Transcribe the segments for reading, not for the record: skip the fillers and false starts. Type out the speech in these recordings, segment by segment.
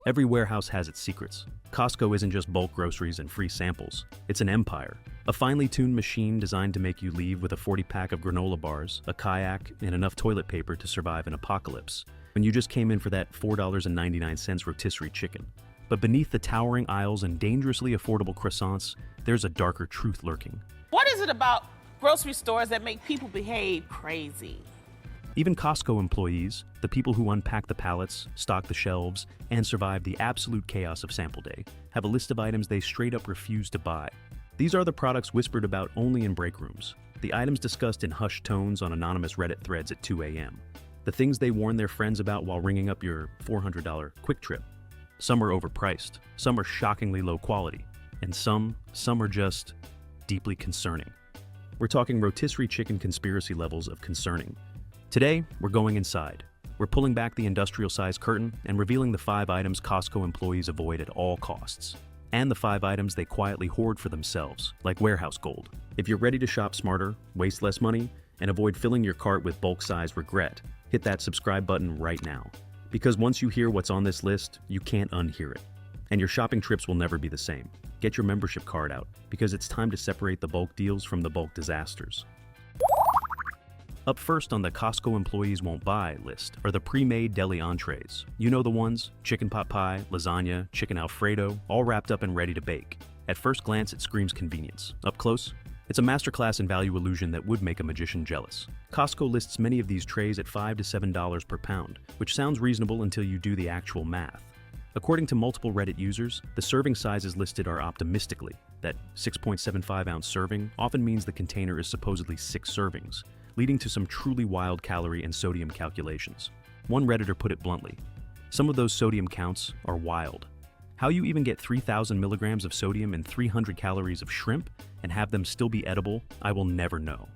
Every warehouse has its secrets. Costco isn't just bulk groceries and free samples. It's an empire. A finely tuned machine designed to make you leave with a 40-pack of granola bars, a kayak, and enough toilet paper to survive an apocalypse, when you just came in for that $4.99 rotisserie chicken. But beneath the towering aisles and dangerously affordable croissants, there's a darker truth lurking. What is it about grocery stores that make people behave crazy? Even Costco employees, the people who unpack the pallets, stock the shelves, and survive the absolute chaos of sample day, have a list of items they straight up refuse to buy. These are the products whispered about only in break rooms, the items discussed in hushed tones on anonymous Reddit threads at 2 a.m., the things they warn their friends about while ringing up your $400 quick trip. Some are overpriced, some are shockingly low quality, and some are just deeply concerning. We're talking rotisserie chicken conspiracy levels of concerning. Today, we're going inside. We're pulling back the industrial-sized curtain and revealing the 5 items Costco employees avoid at all costs, and the 5 items they quietly hoard for themselves, like warehouse gold. If you're ready to shop smarter, waste less money, and avoid filling your cart with bulk-sized regret, hit that subscribe button right now. Because once you hear what's on this list, you can't unhear it. And your shopping trips will never be the same. Get your membership card out, because it's time to separate the bulk deals from the bulk disasters. Up first on the Costco employees won't buy list are the pre-made deli entrees. You know the ones: chicken pot pie, lasagna, chicken alfredo, all wrapped up and ready to bake. At first glance, it screams convenience. Up close, it's a masterclass in value illusion that would make a magician jealous. Costco lists many of these trays at $5 to $7 per pound, which sounds reasonable until you do the actual math. According to multiple Reddit users, the serving sizes listed are optimistically. That 6.75-ounce serving often means the container is supposedly 6 servings, leading to some truly wild calorie and sodium calculations. One Redditor put it bluntly: some of those sodium counts are wild. How you even get 3,000 milligrams of sodium and 300 calories of shrimp and have them still be edible, I will never know.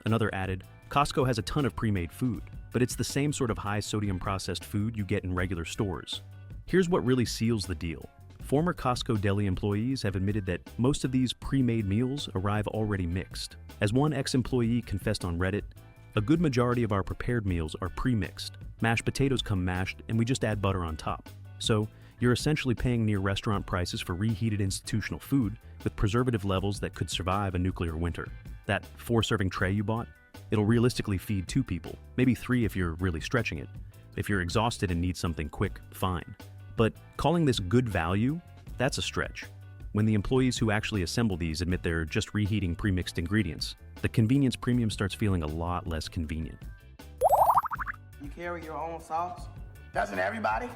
Another added, Costco has a ton of pre-made food, but it's the same sort of high-sodium processed food you get in regular stores. Here's what really seals the deal. Former Costco deli employees have admitted that most of these pre-made meals arrive already mixed. As one ex-employee confessed on Reddit, a good majority of our prepared meals are pre-mixed. Mashed potatoes come mashed, and we just add butter on top. So, you're essentially paying near restaurant prices for reheated institutional food with preservative levels that could survive a nuclear winter. That 4-serving tray you bought? It'll realistically feed 2 people, maybe 3 if you're really stretching it. If you're exhausted and need something quick, fine. But calling this good value? That's a stretch. When the employees who actually assemble these admit they're just reheating pre-mixed ingredients, the convenience premium starts feeling a lot less convenient. You carry your own sauce? Doesn't everybody?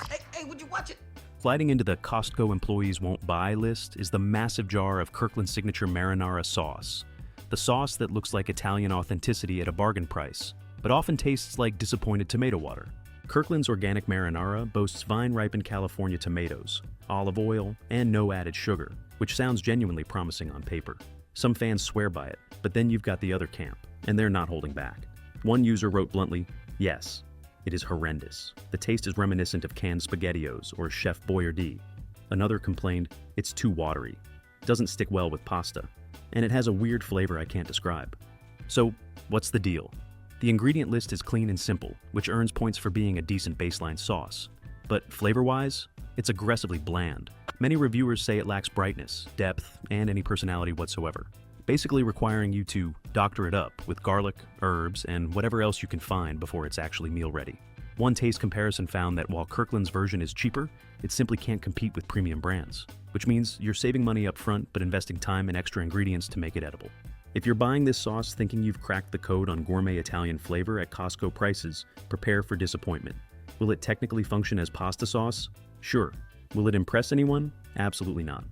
Hey, would you watch it? Sliding into the Costco employees won't buy list is the massive jar of Kirkland signature marinara sauce. The sauce that looks like Italian authenticity at a bargain price, but often tastes like disappointed tomato water. Kirkland's organic marinara boasts vine-ripened California tomatoes, olive oil, and no added sugar, which sounds genuinely promising on paper. Some fans swear by it, but then you've got the other camp, and they're not holding back. One user wrote bluntly, "Yes, it is horrendous. The taste is reminiscent of canned SpaghettiOs or Chef Boyardee." Another complained, "It's too watery. Doesn't stick well with pasta. And it has a weird flavor I can't describe." So, what's the deal? The ingredient list is clean and simple, which earns points for being a decent baseline sauce. But flavor-wise, it's aggressively bland. Many reviewers say it lacks brightness, depth, and any personality whatsoever, basically requiring you to doctor it up with garlic, herbs, and whatever else you can find before it's actually meal ready. One taste comparison found that while Kirkland's version is cheaper, it simply can't compete with premium brands, which means you're saving money up front but investing time and extra ingredients to make it edible. If you're buying this sauce thinking you've cracked the code on gourmet Italian flavor at Costco prices, prepare for disappointment. Will it technically function as pasta sauce? Sure. Will it impress anyone? Absolutely not.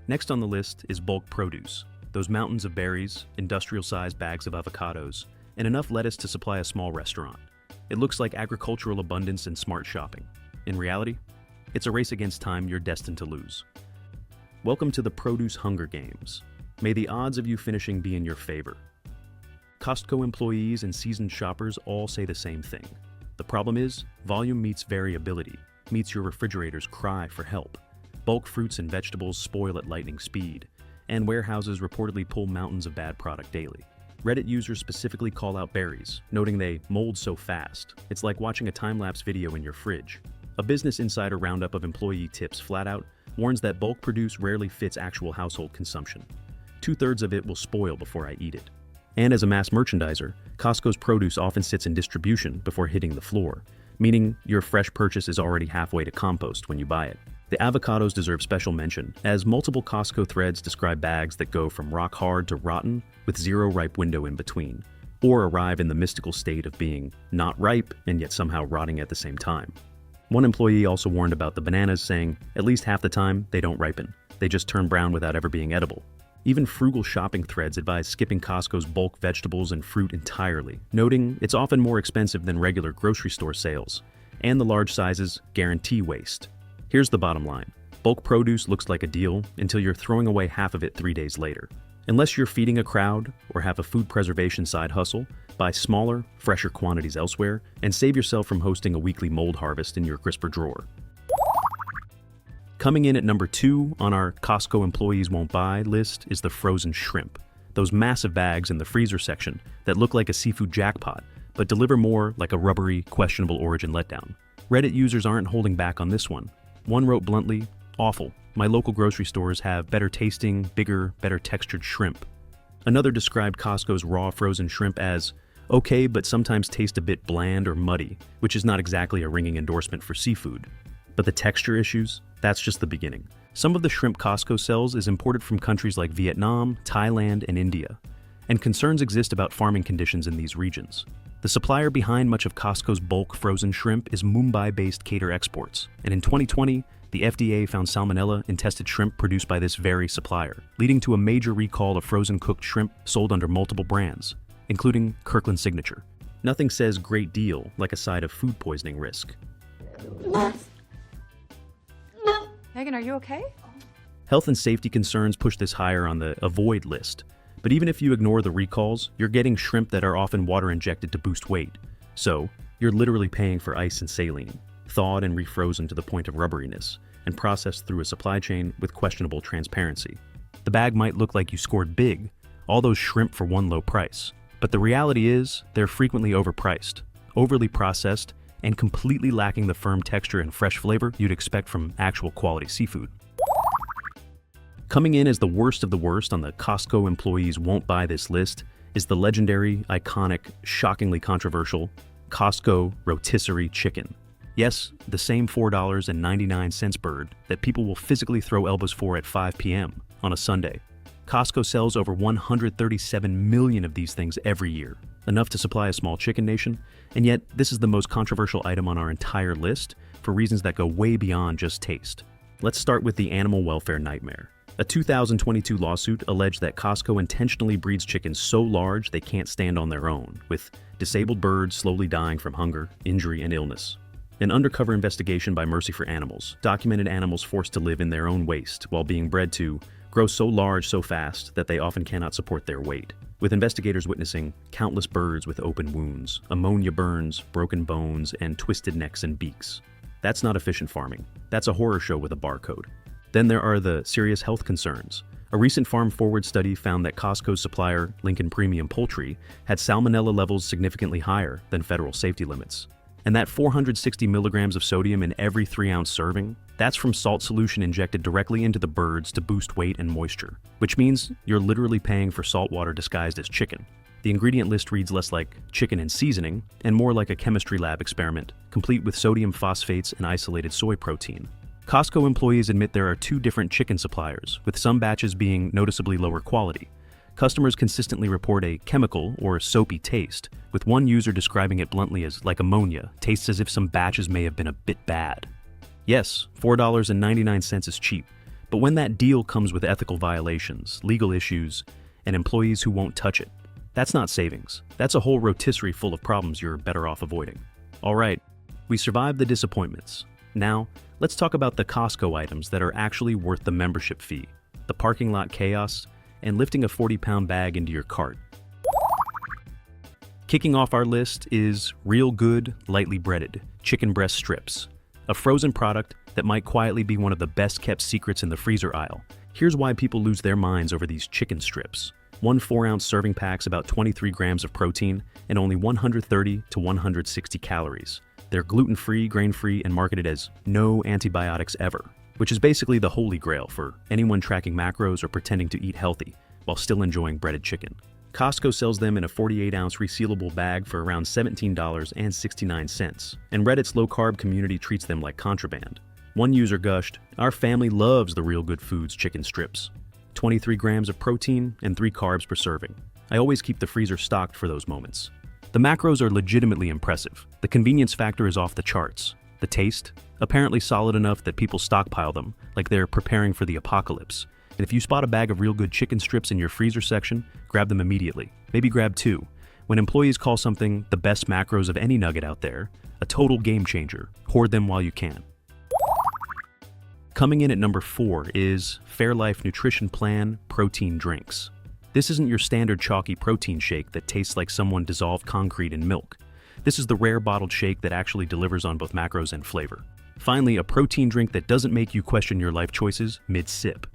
Next on the list is bulk produce. Those mountains of berries, industrial-sized bags of avocados, and enough lettuce to supply a small restaurant. It looks like agricultural abundance and smart shopping. In reality, it's a race against time you're destined to lose. Welcome to the Produce Hunger Games. May the odds of you finishing be in your favor. Costco employees and seasoned shoppers all say the same thing. The problem is, volume meets variability, meets your refrigerator's cry for help. Bulk fruits and vegetables spoil at lightning speed, and warehouses reportedly pull mountains of bad product daily. Reddit users specifically call out berries, noting they mold so fast. It's like watching a time-lapse video in your fridge. A Business Insider roundup of employee tips flat out warns that bulk produce rarely fits actual household consumption. 2/3 of it will spoil before I eat it. And as a mass merchandiser, Costco's produce often sits in distribution before hitting the floor, meaning your fresh purchase is already halfway to compost when you buy it. The avocados deserve special mention, as multiple Costco threads describe bags that go from rock hard to rotten with zero ripe window in between, or arrive in the mystical state of being not ripe and yet somehow rotting at the same time. One employee also warned about the bananas, saying at least half the time they don't ripen. They just turn brown without ever being edible. Even frugal shopping threads advise skipping Costco's bulk vegetables and fruit entirely, noting it's often more expensive than regular grocery store sales, and the large sizes guarantee waste. Here's the bottom line. Bulk produce looks like a deal until you're throwing away half of it 3 days later. Unless you're feeding a crowd or have a food preservation side hustle, buy smaller, fresher quantities elsewhere and save yourself from hosting a weekly mold harvest in your crisper drawer. Coming in at number 2 on our Costco employees won't buy list is the frozen shrimp. Those massive bags in the freezer section that look like a seafood jackpot, but deliver more like a rubbery, questionable origin letdown. Reddit users aren't holding back on this one. One wrote bluntly, "Awful. My local grocery stores have better tasting, bigger, better textured shrimp." Another described Costco's raw frozen shrimp as okay, but sometimes taste a bit bland or muddy, which is not exactly a ringing endorsement for seafood. But the texture issues? That's just the beginning. Some of the shrimp Costco sells is imported from countries like Vietnam, Thailand, and India, and concerns exist about farming conditions in these regions. The supplier behind much of Costco's bulk frozen shrimp is Mumbai-based Cater Exports, and in 2020, the FDA found salmonella in tested shrimp produced by this very supplier, leading to a major recall of frozen cooked shrimp sold under multiple brands, including Kirkland Signature. Nothing says great deal like a side of food poisoning risk. Megan, are you okay? Health and safety concerns push this higher on the avoid list. But even if you ignore the recalls, you're getting shrimp that are often water injected to boost weight. So, you're literally paying for ice and saline, thawed and refrozen to the point of rubberiness, and processed through a supply chain with questionable transparency. The bag might look like you scored big, all those shrimp for one low price. But the reality is, they're frequently overpriced, overly processed, and completely lacking the firm texture and fresh flavor you'd expect from actual quality seafood. Coming in as the worst of the worst on the Costco employees won't buy this list is the legendary, iconic, shockingly controversial Costco rotisserie chicken. Yes, the same $4.99 bird that people will physically throw elbows for at 5 p.m. on a Sunday. Costco sells over 137 million of these things every year, enough to supply a small chicken nation, and yet this is the most controversial item on our entire list for reasons that go way beyond just taste. Let's start with the animal welfare nightmare. A 2022 lawsuit alleged that Costco intentionally breeds chickens so large they can't stand on their own, with disabled birds slowly dying from hunger, injury, and illness. An undercover investigation by Mercy for Animals documented animals forced to live in their own waste while being bred to grow so large so fast that they often cannot support their weight, with investigators witnessing countless birds with open wounds, ammonia burns, broken bones, and twisted necks and beaks. That's not efficient farming. That's a horror show with a barcode. Then there are the serious health concerns. A recent Farm Forward study found that Costco's supplier, Lincoln Premium Poultry, had salmonella levels significantly higher than federal safety limits. And that 460 milligrams of sodium in every 3-ounce serving, that's from salt solution injected directly into the birds to boost weight and moisture, which means you're literally paying for salt water disguised as chicken. The ingredient list reads less like chicken and seasoning and more like a chemistry lab experiment, complete with sodium phosphates and isolated soy protein. Costco employees admit there are 2 different chicken suppliers, with some batches being noticeably lower quality. Customers consistently report a chemical or soapy taste, with one user describing it bluntly as like ammonia, tastes as if some batches may have been a bit bad. Yes, $4.99 is cheap, but when that deal comes with ethical violations, legal issues, and employees who won't touch it, that's not savings. That's a whole rotisserie full of problems you're better off avoiding. All right, we survived the disappointments. Now, let's talk about the Costco items that are actually worth the membership fee, the parking lot chaos, and lifting a 40-pound bag into your cart. Kicking off our list is Real Good, Lightly Breaded chicken breast strips, a frozen product that might quietly be one of the best-kept secrets in the freezer aisle. Here's why people lose their minds over these chicken strips. One 4-ounce serving packs about 23 grams of protein and only 130 to 160 calories. They're gluten-free, grain-free, and marketed as no antibiotics ever, which is basically the holy grail for anyone tracking macros or pretending to eat healthy while still enjoying breaded chicken. Costco sells them in a 48-ounce resealable bag for around $17.69, and Reddit's low-carb community treats them like contraband. One user gushed, "Our family loves the Real Good Foods chicken strips. 23 grams of protein and 3 carbs per serving. I always keep the freezer stocked for those moments." The macros are legitimately impressive. The convenience factor is off the charts. The taste? Apparently solid enough that people stockpile them, like they're preparing for the apocalypse. And if you spot a bag of Real Good chicken strips in your freezer section, grab them immediately. Maybe grab 2. When employees call something the best macros of any nugget out there, a total game changer, hoard them while you can. Coming in at number 4 is Fairlife Nutrition Plan Protein Drinks. This isn't your standard chalky protein shake that tastes like someone dissolved concrete in milk. This is the rare bottled shake that actually delivers on both macros and flavor. Finally, a protein drink that doesn't make you question your life choices mid-sip.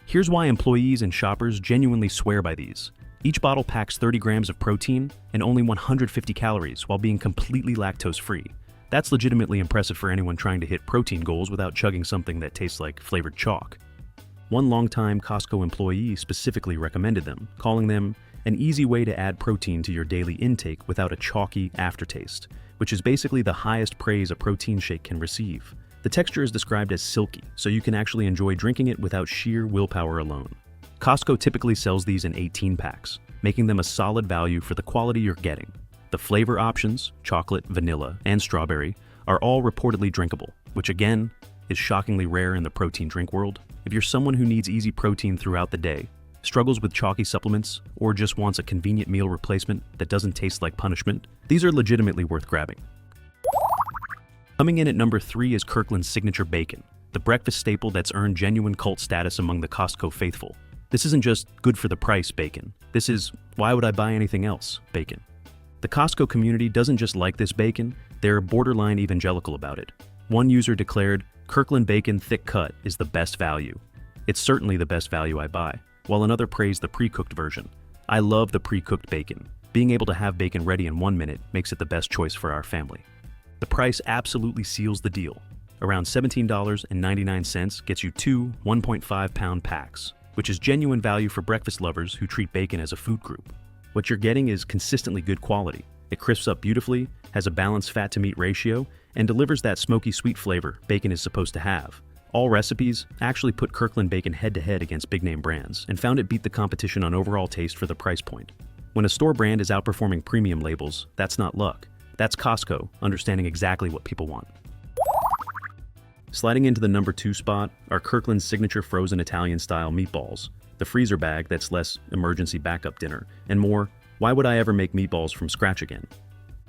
Here's why employees and shoppers genuinely swear by these. Each bottle packs 30 grams of protein and only 150 calories while being completely lactose-free. That's legitimately impressive for anyone trying to hit protein goals without chugging something that tastes like flavored chalk. One longtime Costco employee specifically recommended them, calling them an easy way to add protein to your daily intake without a chalky aftertaste, which is basically the highest praise a protein shake can receive. The texture is described as silky, so you can actually enjoy drinking it without sheer willpower alone. Costco typically sells these in 18 packs, making them a solid value for the quality you're getting. The flavor options, chocolate, vanilla, and strawberry, are all reportedly drinkable, which again, is shockingly rare in the protein drink world. If you're someone who needs easy protein throughout the day, struggles with chalky supplements, or just wants a convenient meal replacement that doesn't taste like punishment, these are legitimately worth grabbing. Coming in at number 3 is Kirkland's Signature Bacon, the breakfast staple that's earned genuine cult status among the Costco faithful. This isn't just good for the price bacon. This is why would I buy anything else bacon. The Costco community doesn't just like this bacon, they're borderline evangelical about it. One user declared, "Kirkland bacon thick cut is the best value. It's certainly the best value I buy," while another praised the pre-cooked version. "I love the pre-cooked bacon. Being able to have bacon ready in 1 minute makes it the best choice for our family." The price absolutely seals the deal. Around $17.99 gets you 2 1.5-pound packs, which is genuine value for breakfast lovers who treat bacon as a food group. What you're getting is consistently good quality. It crisps up beautifully, has a balanced fat-to-meat ratio, and delivers that smoky sweet flavor bacon is supposed to have. All recipes actually put Kirkland bacon head-to-head against big-name brands and found it beat the competition on overall taste for the price point. When a store brand is outperforming premium labels, that's not luck. That's Costco understanding exactly what people want. Sliding into the number 2 spot are Kirkland's signature frozen Italian-style meatballs, the freezer bag that's less emergency backup dinner, and more, why would I ever make meatballs from scratch again?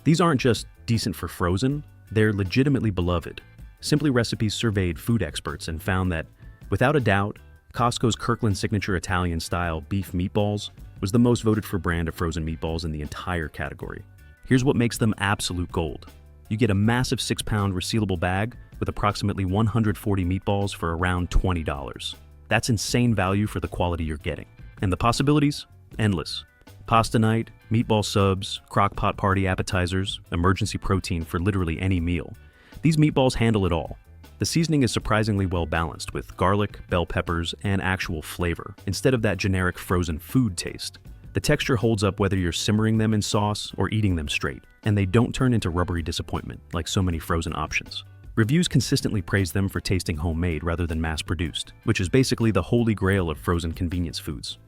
These aren't just decent for frozen, they're legitimately beloved. Simply Recipes surveyed food experts and found that, without a doubt, Costco's Kirkland signature Italian-style beef meatballs was the most voted for brand of frozen meatballs in the entire category. Here's what makes them absolute gold. You get a massive 6-pound resealable bag with approximately 140 meatballs for around $20. That's insane value for the quality you're getting. And the possibilities? Endless. Pasta night, meatball subs, crock-pot party appetizers, emergency protein for literally any meal. These meatballs handle it all. The seasoning is surprisingly well balanced with garlic, bell peppers, and actual flavor, instead of that generic frozen food taste. The texture holds up whether you're simmering them in sauce or eating them straight, and they don't turn into rubbery disappointment like so many frozen options. Reviews consistently praise them for tasting homemade rather than mass-produced, which is basically the holy grail of frozen convenience foods.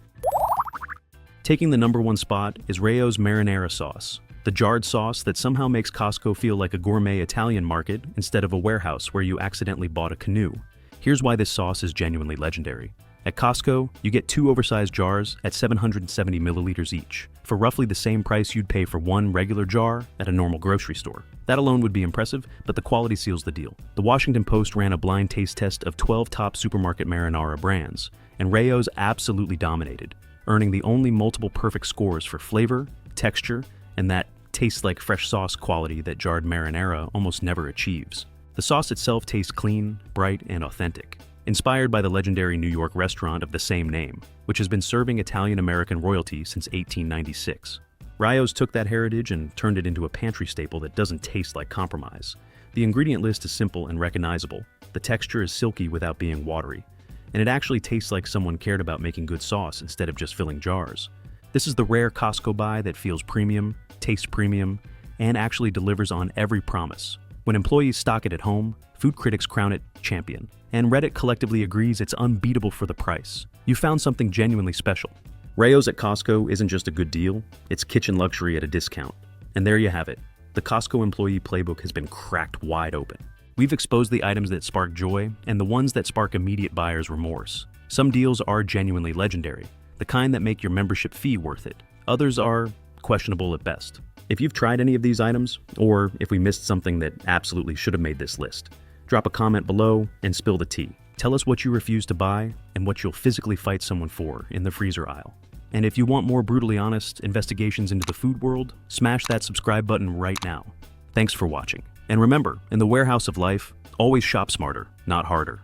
Taking the number 1 spot is Rao's marinara sauce, the jarred sauce that somehow makes Costco feel like a gourmet Italian market instead of a warehouse where you accidentally bought a canoe. Here's why this sauce is genuinely legendary. At Costco, you get 2 oversized jars at 770 milliliters each, for roughly the same price you'd pay for 1 regular jar at a normal grocery store. That alone would be impressive, but the quality seals the deal. The Washington Post ran a blind taste test of 12 top supermarket marinara brands, and Rao's absolutely dominated, earning the only multiple perfect scores for flavor, texture, and that tastes like fresh sauce quality that jarred marinara almost never achieves. The sauce itself tastes clean, bright, and authentic. inspired by the legendary New York restaurant of the same name, which has been serving Italian-American royalty since 1896. Raio's took that heritage and turned it into a pantry staple that doesn't taste like compromise. The ingredient list is simple and recognizable. The texture is silky without being watery, and it actually tastes like someone cared about making good sauce instead of just filling jars. This is the rare Costco buy that feels premium, tastes premium, and actually delivers on every promise. When employees stock it at home, food critics crown it champion, and Reddit collectively agrees it's unbeatable for the price. You found something genuinely special. Raio's at Costco isn't just a good deal, it's kitchen luxury at a discount. And there you have it. The Costco employee playbook has been cracked wide open. We've exposed the items that spark joy and the ones that spark immediate buyer's remorse. Some deals are genuinely legendary, the kind that make your membership fee worth it. Others are questionable at best. If you've tried any of these items, or if we missed something that absolutely should have made this list, drop a comment below and spill the tea. Tell us what you refuse to buy and what you'll physically fight someone for in the freezer aisle. And if you want more brutally honest investigations into the food world, smash that subscribe button right now. Thanks for watching. And remember, in the warehouse of life, always shop smarter, not harder.